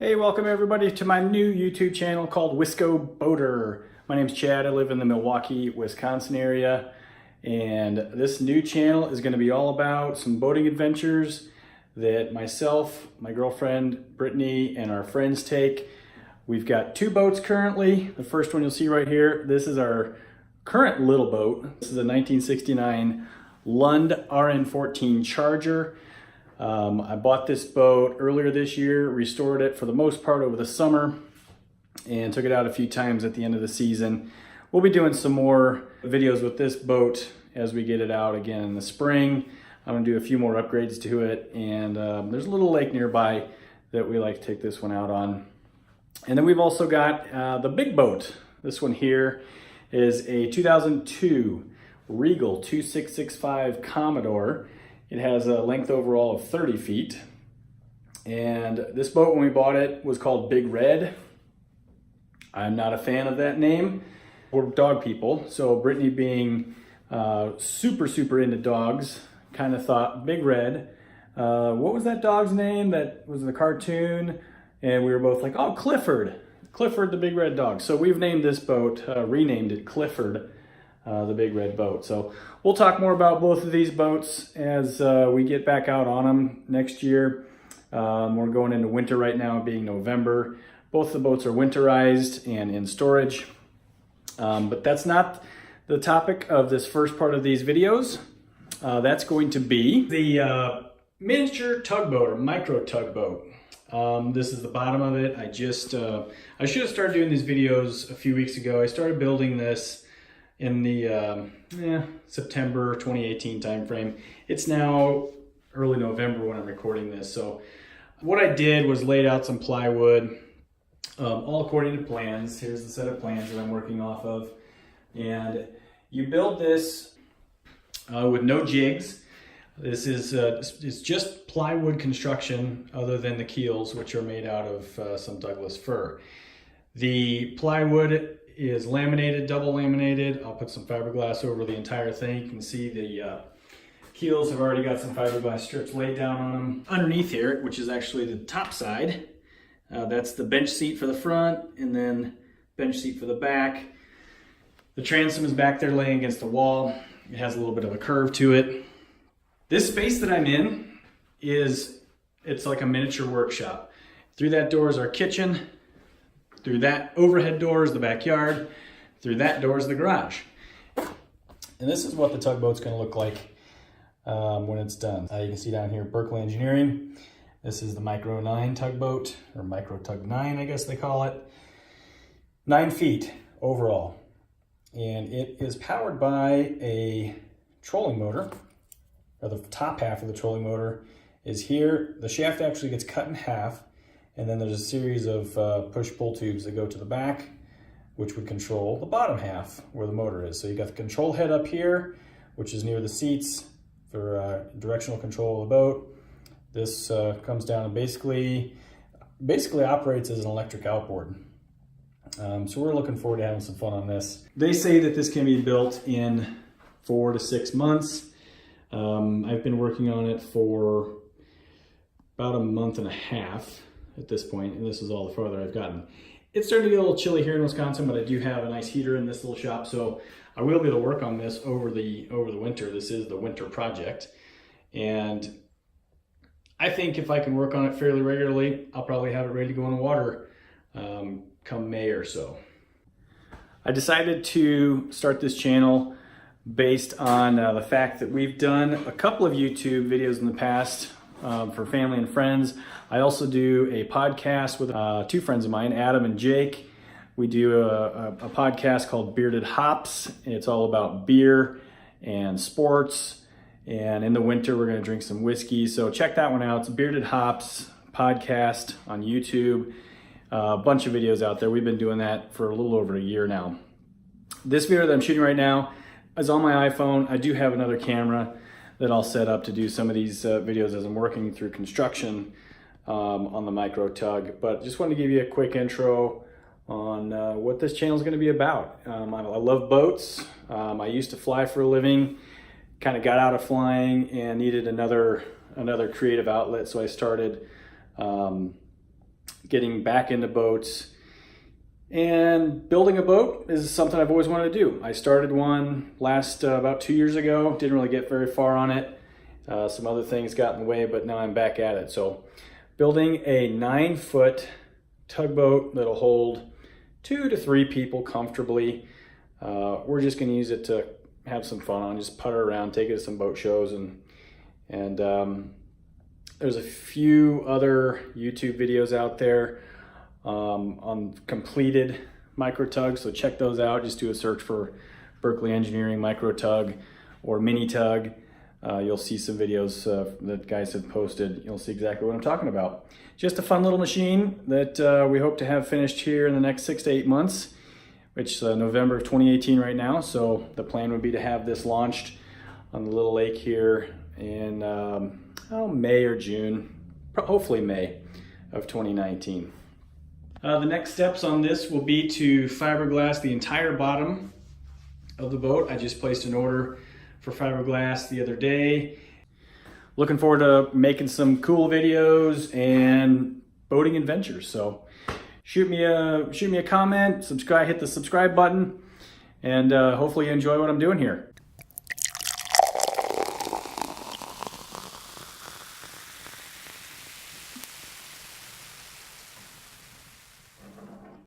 Hey, welcome everybody to my new YouTube channel called Wisco Boater. My name's Chad. I live in the Milwaukee, Wisconsin area. And this new channel is going to be all about some boating adventures that myself, my girlfriend, Brittany, and our friends take. We've got two boats currently. The first one you'll see right here. This is our current little boat. This is a 1969 Lund RN14 Charger. I bought this boat earlier this year, restored it for the most part over the summer, and took it out a few times at the end of the season. We'll be doing some more videos with this boat as we get it out again in the spring. I'm gonna do a few more upgrades to it, and there's a little lake nearby that we like to take this one out on. And then we've also got the big boat. This one here is a 2002 Regal 2665 Commodore. It has a length overall of 30 feet. And this boat, when we bought it, was called Big Red. I'm not a fan of that name. We're dog people, so Brittany being super into dogs, kind of thought Big Red. What was that dog's name that was in the cartoon? And we were both like, oh, Clifford. Clifford the Big Red Dog. So we've named this boat, renamed it Clifford. The Big Red Boat. So we'll talk more about both of these boats as we get back out on them next year. We're going into winter right now, being November. Both the boats are winterized and in storage. But that's not the topic of this first part of these videos. That's going to be the miniature tugboat or micro tugboat. This is the bottom of it. I should have started doing these videos a few weeks ago. I started building this in the September 2018 timeframe. It's now early November when I'm recording this. So what I did was laid out some plywood, all according to plans. Here's the set of plans that I'm working off of. And you build this with no jigs. This is it's just plywood construction other than the keels, which are made out of some Douglas fir. The plywood is laminated, double laminated. I'll put some fiberglass over the entire thing. You can see the keels have already got some fiberglass strips laid down on them. Underneath here, which is actually the top side, that's the bench seat for the front and then bench seat for the back. The transom is back there laying against the wall. It has a little bit of a curve to it. This space that I'm in it's like a miniature workshop. Through that door is our kitchen. Through that overhead door is the backyard. Through that door is the garage. And this is what the tugboat's gonna look like when it's done. You can see down here, Berkley Engineering. This is the Micro 9 tugboat, or Micro Tug 9, I guess they call it. 9 feet overall. And it is powered by a trolling motor, or the top half of the trolling motor is here. The shaft actually gets cut in half. And then there's a series of push-pull tubes that go to the back, which would control the bottom half where the motor is. So you got the control head up here, which is near the seats for directional control of the boat. This comes down and basically operates as an electric outboard. So we're looking forward to having some fun on this. They say that this can be built in 4 to 6 months. I've been working on it for about a month and a half at this point, and this is all the farther I've gotten. It's starting to get a little chilly here in Wisconsin, but I do have a nice heater in this little shop, so I will be able to work on this over the winter. This is the winter project, and I think if I can work on it fairly regularly, I'll probably have it ready to go in the water come May or so. I decided to start this channel based on the fact that we've done a couple of YouTube videos in the past for family and friends. I also do a podcast with two friends of mine, Adam and Jake. We do a podcast called Bearded Hops. It's all about beer and sports. And in the winter, we're going to drink some whiskey. So check that one out. It's Bearded Hops podcast on YouTube. A bunch of videos out there. We've been doing that for a little over a year now. This video that I'm shooting right now is on my iPhone. I do have another camera that I'll set up to do some of these videos as I'm working through construction on the Micro Tug. But just wanted to give you a quick intro on what this channel is going to be about. I love boats. I used to fly for a living, kind of got out of flying and needed another creative outlet, so I started getting back into boats. And building a boat is something I've always wanted to do. I started one about 2 years ago, didn't really get very far on it. Some other things got in the way, but now I'm back at it. So building a 9-foot tugboat that'll hold 2 to 3 people comfortably. We're just gonna use it to have some fun on, just putter around, take it to some boat shows, and there's a few other YouTube videos out there on completed micro tugs, so check those out. Just do a search for Berkley Engineering Micro Tug or Mini Tug. You'll see some videos that guys have posted. You'll see exactly what I'm talking about. Just a fun little machine that we hope to have finished here in the next 6 to 8 months, which is November of 2018 right now. So the plan would be to have this launched on the little lake here in May or June, hopefully May of 2019. The next steps on this will be to fiberglass the entire bottom of the boat. I just placed an order for fiberglass the other day. Looking forward to making some cool videos and boating adventures. So shoot me a comment, subscribe, hit the subscribe button, and hopefully you enjoy what I'm doing here.